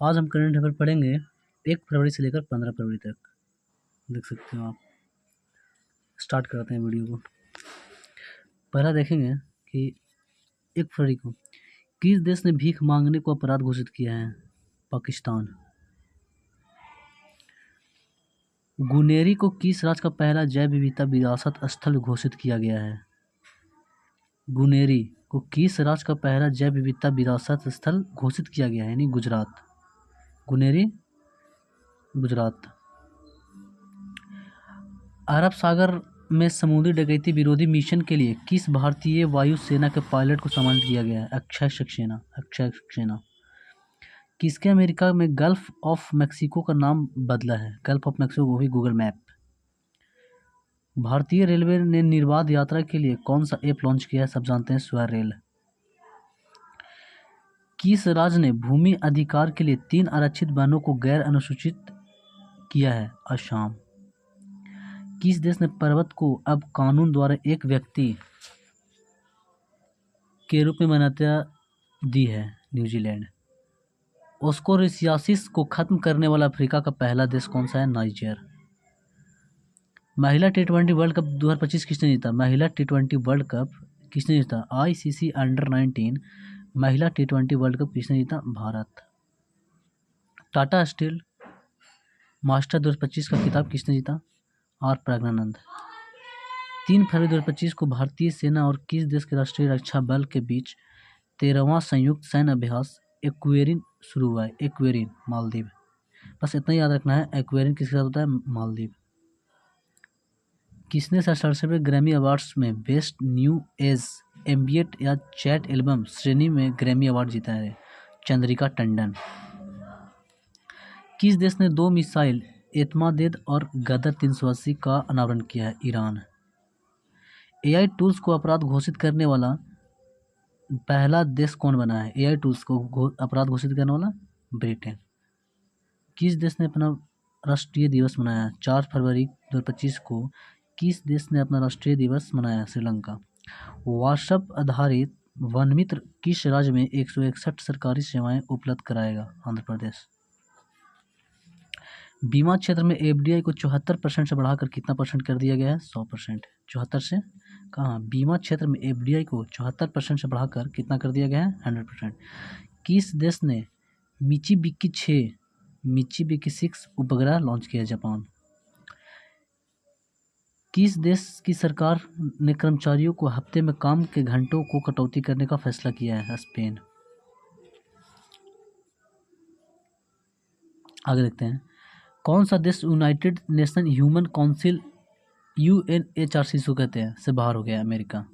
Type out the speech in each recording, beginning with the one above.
आज हम current affair पढ़ेंगे 1 फरवरी से लेकर 15 फरवरी तक। देख सकते हो आप। स्टार्ट करते हैं वीडियो को। पहला देखेंगे कि 1 फरवरी को किस देश ने भीख मांगने को अपराध घोषित किया है? पाकिस्तान। गुनेरी को किस राज्य का पहला जैव विविधता विरासत स्थल घोषित किया गया है? गुनेरी को किस राज्य का पहला जैव विविधता विरासत स्थल घोषित किया गया है? यानी गुजरात। गुनेरी गुजरात। अरब सागर में समुद्री डकैती विरोधी मिशन के लिए किस भारतीय वायुसेना के पायलट को सम्मानित किया गया है? अक्षय सक्सेना। किसके अमेरिका में गल्फ ऑफ मैक्सिको का नाम बदला है? गल्फ ऑफ मैक्सिको वो भी गूगल मैप। भारतीय रेलवे ने निर्बाध यात्रा के लिए कौन सा ऐप लॉन्च किया है? सब जानते हैं, स्वरेल। किस राज्य ने भूमि अधिकार के लिए 3 आरक्षित वनों को गैर अनुसूचित किया है? असम। किस देश ने पर्वत को अब कानून द्वारा एक व्यक्ति के रूप में मान्यता दी है? न्यूजीलैंड। ओस्कोरिसियासिस को खत्म करने वाला अफ्रीका का पहला देश कौन सा है? नाइजर। महिला टी20 वर्ल्ड कप 2025 किसने जीता? महिला टी20 वर्ल्ड कप किसने जीता? ICC अंडर-19 महिला टी20 वर्ल्ड कप किसने जीता? भारत। टाटा स्टील मास्टर 2025 का खिताब किसने जीता? आर प्रज्ञानंद। 3 फरवरी 2025 को भारतीय सेना और किस देश के राष्ट्रीय रक्षा बल के बीच 13वां संयुक्त सैन्य अभ्यास एक्वेरिन शुरू हुआ है? एक्वेरिन, मालदीव। बस इतना याद रखना है, एक्वेरिन किसके साथ होता है? मालदीव। किसने 67वें ग्रैमी अवार्ड्स में बेस्ट न्यू एज एम्बिएंट या चैट एल्बम श्रेणी में ग्रैमी अवार्ड जीता है? चंद्रिका टंडन। किस देश ने 2 मिसाइल एतमादेद और गदर 380 का अनावरण किया है? ईरान। AI टूल्स को अपराध घोषित करने वाला पहला देश कौन बना है? AI टूल्स को अपराध घोषित करने वाला ब्रिटेन। किस देश ने अपना राष्ट्रीय दिवस मनाया? 4 फरवरी 2025 को किस देश ने अपना राष्ट्रीय दिवस मनाया? श्रीलंका। व्हाट्सएप आधारित वन मित्र किस राज्य में 161 सरकारी सेवाएं उपलब्ध कराएगा? आंध्र प्रदेश। बीमा क्षेत्र में FDI को 74% से बढ़ाकर कितना परसेंट कर दिया गया है? 100%। 74 से कहाँ? बीमा क्षेत्र में FDI को 74% से बढ़ाकर कितना कर दिया गया है? 100%। किस देश ने मिचिबिकी 6 मिचिबिकी 6 उपग्रह लॉन्च किया? जापान। किस देश की सरकार ने कर्मचारियों को हफ्ते में काम के घंटों को कटौती करने का फैसला किया है? स्पेन। आगे देखते हैं। कौन सा देश United nation human council UNHRC को कहते हैं से बाहर हो गया? अमेरिका।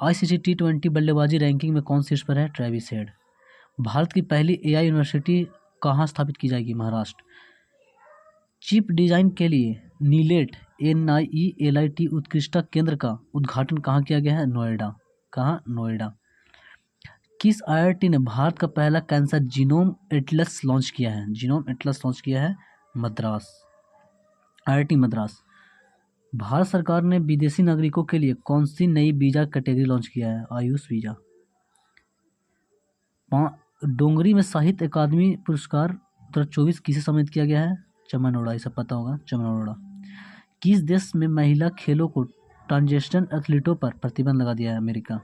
ICC T20 बल्लेबाजी रैंकिंग में कौन शीर्ष पर है? Travis head. भारत की पहली AI यूनिवर्सिटी कहाँ स्थापित की जाएगी? महाराष्ट्र। चिप डिजाइन के लिए नीलेट NIELIT उत्कृष्टता केंद्र का उद्घाटन कहाँ किया गया है? नोएडा। कहाँ? नोएडा। किस IIT ने भारत का पहला कैंसर जीनोम एटलस लॉन्च किया है? जीनोम एटलस लॉन्च किया है मद्रास, IIT मद्रास। भारत सरकार ने विदेशी नागरिकों के लिए कौन सी नई वीजा कैटेगरी लॉन्च किया है? आयुष वीजा। डोंगरी में साहित्य अकादमी पुरस्कार 2024 किसे सम्मानित किया गया है? चमन अरोड़ा। ये सब पता होगा, चमन अरोड़ा। किस देश में महिला खेलों को ट्रांसजेंडर एथलीटों पर प्रतिबंध लगा दिया है? अमेरिका।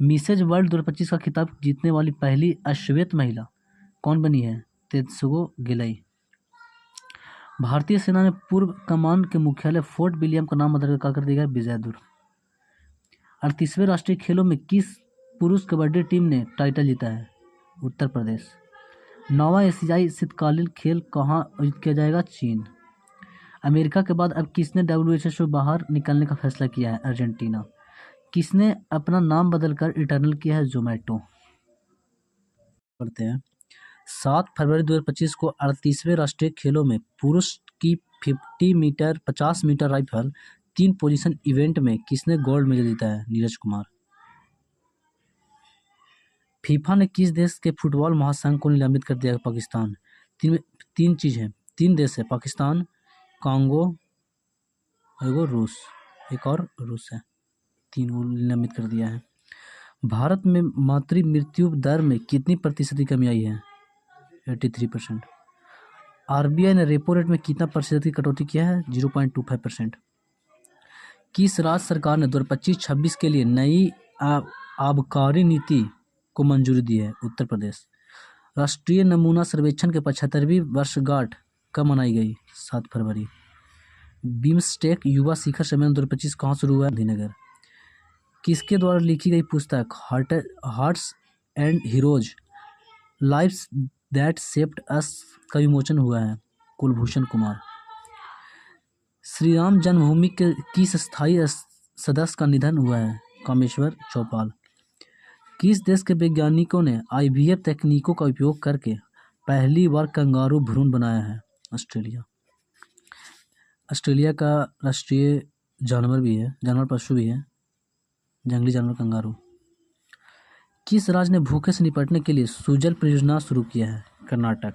मिसेज वर्ल्ड 2025 का खिताब जीतने वाली पहली अश्वेत महिला कौन बनी है? तेत्सुको गिलई। भारतीय सेना ने पूर्व कमान के मुख्यालय फोर्ट विलियम का नाम बदलकर क्या कर दिया? विजयदुर्ग। 38वें राष्ट्रीय खेलों में किस पुरुष कबड्डी टीम ने टाइटल जीता है? उत्तर प्रदेश। 9वां एशियाई शीतकालीन खेल कहाँ आयोजित किया जाएगा? चीन। अमेरिका के बाद अब किसने WHO से बाहर निकलने का फैसला किया है? अर्जेंटीना। किसने अपना नाम बदलकर इटर्नल किया है? जोमेटो। पढ़ते हैं। 7 फरवरी 2025 को 38वें राष्ट्रीय खेलों में पुरुष की 50 metre 50 metre rifle 3 position event में किसने गोल्ड मेडल जीता है? नीरज कुमार। फीफा ने किस देश के फुटबॉल महासंघ को निलंबित कर दिया? पाकिस्तान। तीन चीज है, 3 देश है, पाकिस्तान, कांगो, रूस, एक और रूस है। 3 को निलंबित कर दिया है। भारत में मातृ मृत्यु दर में कितनी प्रतिशत की कमी आई है? 83%। आरबीआई ने रेपो रेट में कितना प्रतिशत की कटौती किया है? 0.25%। किस राज्य सरकार ने 2025-26 के लिए नई आबकारी नीति को मंजूरी दी है? उत्तर प्रदेश। राष्ट्रीय नमूना सर्वेक्षण के 75वीं वर्षगांठ कब मनाई गई? 7 फरवरी। बिम्स्टेक युवा शिखर सम्मेलन 2025 कहाँ शुरू हुआ है? गांधीनगर। किसके द्वारा लिखी गई पुस्तक hearts and heroes lives that shaped us का विमोचन हुआ है? कुलभूषण कुमार। श्री राम जन्मभूमि के किस स्थायी सदस्य का निधन हुआ है? कामेश्वर चौपाल। किस देश के वैज्ञानिकों ने आईवीएफ तकनीकों का उपयोग करके पहली बार कंगारू भ्रूण बनाया है? ऑस्ट्रेलिया। ऑस्ट्रेलिया का राष्ट्रीय जानवर भी है, जानवर पशु भी है, जंगली जानवर कंगारू। किस राज्य ने भूखे से निपटने के लिए सुजल परियोजना शुरू किया है? कर्नाटक।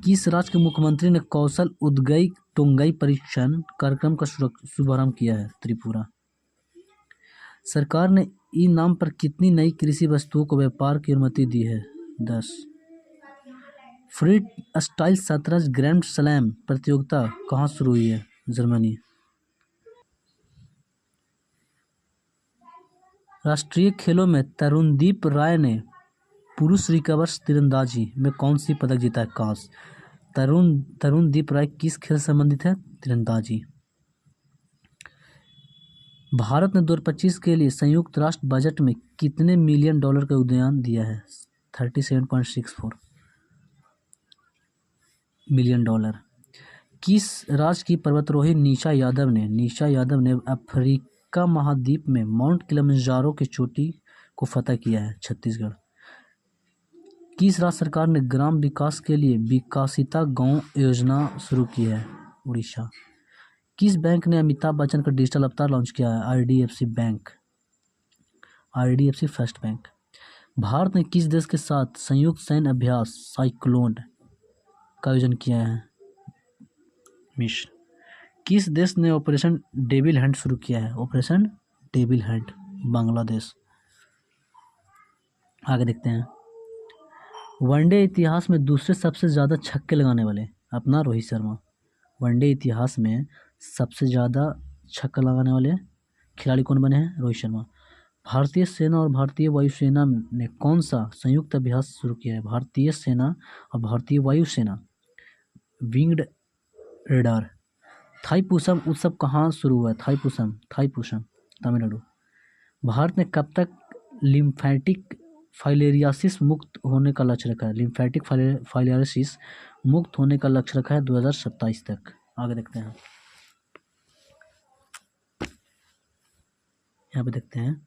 किस राज्य के मुख्यमंत्री ने कौशल उदगई टोंगई परीक्षण कार्यक्रम का शुभारंभ किया है? त्रिपुरा। सरकार ने ई नाम पर कितनी नई कृषि वस्तुओं को व्यापार की अनुमति दी है? 10। फ्री स्टाइल शतरंज ग्रैंड स्लैम प्रतियोगिता कहाँ शुरू हुई है? जर्मनी। राष्ट्रीय खेलों में तरुणदीप राय ने पुरुष रिकर्व तीरंदाजी में कौन सी पदक जीता है? कांस्य। तरुणदीप राय किस खेल से संबंधित है? तीरंदाजी। भारत ने 2025 के लिए संयुक्त राष्ट्र बजट में कितने मिलियन डॉलर का योगदान दिया है? 37.64 मिलियन डॉलर। किस राज्य की पर्वतारोही निशा यादव ने अफ्रीका महाद्वीप में माउंट किलिमंजारो की चोटी को फतह किया है? छत्तीसगढ़। किस राज्य सरकार ने ग्राम विकास के लिए विकासिता गांव योजना शुरू की है? उड़ीसा। किस बैंक ने अमिताभ बच्चन का डिजिटल अवतार लॉन्च किया है? IDFC first bank. भारत ने किस देश के साथ संयुक्त सैन्य अभ्यास साइक्लोन का आयोजन किया है? मिस्र। किस देश ने ऑपरेशन डेविल हंट शुरू किया है? Operation devil Hunt Bangladesh. आगे देखते हैं। वनडे इतिहास में दूसरे सबसे ज़्यादा छक्के लगाने वाले अपना रोहित शर्मा। वनडे इतिहास में सबसे ज़्यादा छक्का लगाने वाले खिलाड़ी कौन बने हैं? रोहित शर्मा। भारतीय सेना और भारतीय वायुसेना ने कौन सा संयुक्त अभ्यास शुरू किया है? भारतीय सेना और भारतीय वायुसेना विंग्ड रेडार। थाईपुसम उत्सव कहाँ शुरू हुआ है? थाईपुसम तमिलनाडु। भारत ने कब तक लिम्फेटिक फाइलेरियासिस मुक्त होने का लक्ष्य रखा है? लिम्फेटिक फाइलेरियासिस मुक्त होने का लक्ष्य रखा है 2027 तक। आगे देखते हैं। यहाँ पे देखते हैं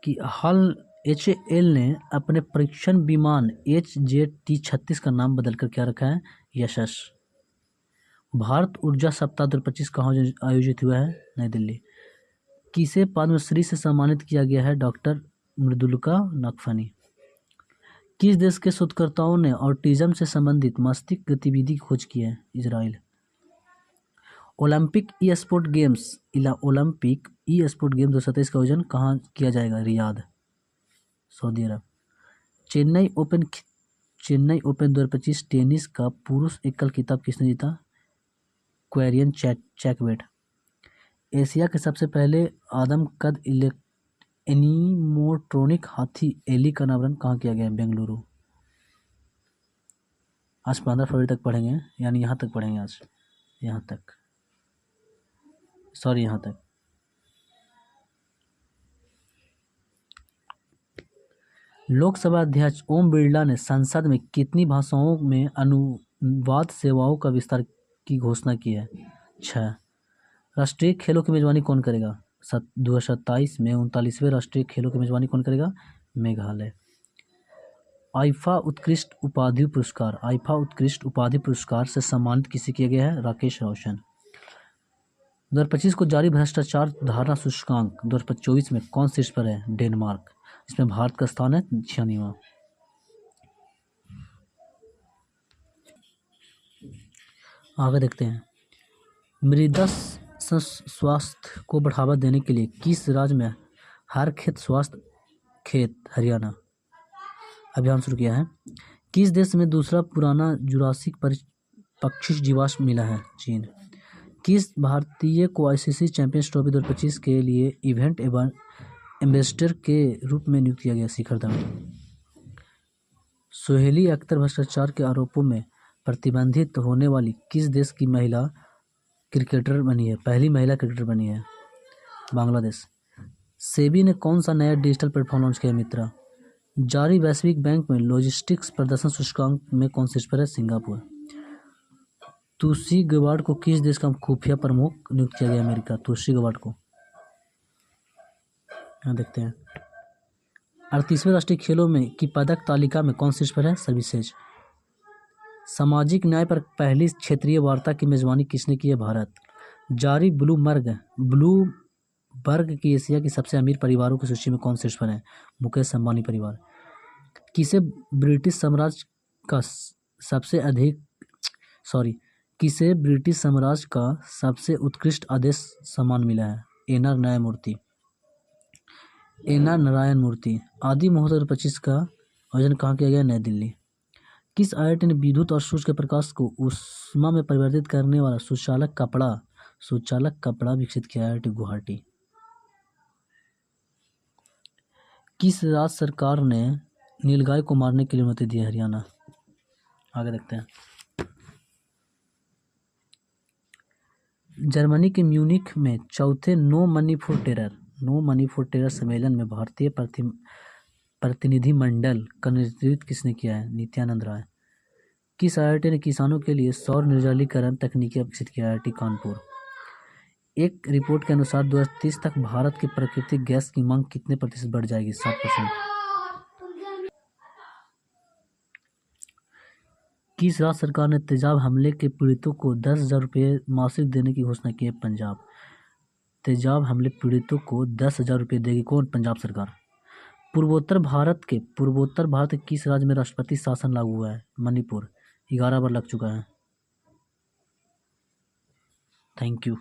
कि हाल HAL ने अपने परीक्षण विमान HJT-36 का नाम बदलकर क्या रखा है? यशस। भारत ऊर्जा सप्ताह 2025 कहाँ आयोजित हुआ है? नई दिल्ली। किसे पद्मश्री से सम्मानित किया गया है? डॉक्टर मृदुलका नकफनी। किस देश के शोधकर्ताओं ने ऑटिज्म से संबंधित मस्तिष्क गतिविधि की खोज की है? इजराइल। ओलंपिक ई स्पोर्ट गेम्स 2027 का आयोजन कहाँ किया जाएगा? रियाद, सऊदी अरब। चेन्नई ओपन 2025 टेनिस का पुरुष एकल खिताब किसने जीता? क्वेरियन चैकवेट। एशिया के सबसे पहले आदमकद एनिमोट्रॉनिक हाथी एली का अनावरण कहाँ किया गया है? बेंगलुरु। आज 15 फरवरी तक पढ़ेंगे, यानी यहाँ तक पढ़ेंगे आज, यहाँ तक। लोकसभा अध्यक्ष ओम बिरला ने संसद में कितनी भाषाओं में अनुवाद सेवाओं का विस्तार की घोषणा की है? 6। राष्ट्रीय खेलों की मेजबानी कौन करेगा? 2027 में 39वें राष्ट्रीय खेलों की मेजबानी कौन करेगा? मेघालय। आईफा उत्कृष्ट उपाधि पुरस्कार से सम्मानित किसे किया गया है? राकेश रोशन। 2025 को जारी भ्रष्टाचार धारणा सूचकांक 2024 में कौन शीर्ष पर है? डेनमार्क। इसमें भारत का स्थान है 96वां। आगे देखते हैं। मृदा स्वास्थ्य को बढ़ावा देने के लिए किस राज्य में हर खेत स्वास्थ्य खेत? हरियाणा। अभियान शुरू किया है। किस देश में दूसरा पुराना जुरासिक पक्षी जीवाश्म मिला है? चीन। किस भारतीय को आईसीसी चैंपियंस ट्रॉफी 2025 के लिए इवेंट एम्बेसडर के रूप में नियुक्त किया गया? शिखर धवन। सोहेली अख्तर भ्रष्टाचार के आरोपों में प्रतिबंधित होने वाली किस देश की महिला क्रिकेटर बनी है? पहली महिला क्रिकेटर बनी है बांग्लादेश। सेबी ने कौन सा नया डिजिटल प्लेटफॉर्म लॉन्च किया? मित्रा। जारी वैश्विक बैंक में लॉजिस्टिक्स प्रदर्शन सूचकांक में कौन शीर्ष पर है? सिंगापुर। तुलसी गबार्ड को किस देश का खुफिया प्रमुख नियुक्त किया गया? अमेरिका। तुलसी गबार्ड को यहाँ देखते हैं। 38वें राष्ट्रीय खेलों में की पदक तालिका में कौन शीर्ष पर है? सर्विसेज। सामाजिक न्याय पर पहली क्षेत्रीय वार्ता की मेजबानी किसने की है? भारत। जारी ब्लूमबर्ग की एशिया की सबसे अमीर परिवारों की सूची में कौन शीर्ष पर है? मुकेश अंबानी परिवार। किसे ब्रिटिश साम्राज्य का सबसे उत्कृष्ट आदेश सम्मान मिला है? एनआर नारायण मूर्ति। आदि महोत्सव 2025 का आयोजन कहाँ किया गया? नई दिल्ली। किस आईआईटी ने विद्युत और सूर्य के प्रकाश को ऊष्मा में परिवर्तित करने वाला सुचालक कपड़ा विकसित किया? आईआईटी गुवाहाटी। किस राज्य सरकार ने नीलगाय को मारने के लिए अनुमति दी है? हरियाणा। आगे देखते हैं। जर्मनी के म्यूनिख में चौथे नो मनी फॉर टेरर सम्मेलन में भारतीय प्रतिनिधिमंडल का नेतृत्व किसने किया है? नित्यानंद राय। किस आईआईटी ने किसानों के लिए सौर निर्जलीकरण तकनीकी विकसित किया? आईआईटी कानपुर। एक रिपोर्ट के अनुसार 2030 तक भारत की प्राकृतिक गैस की मांग कितने प्रतिशत बढ़ जाएगी? 7%। किस राज्य सरकार ने तेजाब हमले के पीड़ितों को 10,000 रुपये मासिक देने की घोषणा की है? पंजाब। तेजाब हमले पीड़ितों को 10,000 रुपये देगी कौन? पंजाब सरकार। पूर्वोत्तर भारत के किस राज्य में राष्ट्रपति शासन लागू हुआ है? मणिपुर। 11 बार लग चुका है। Thank you.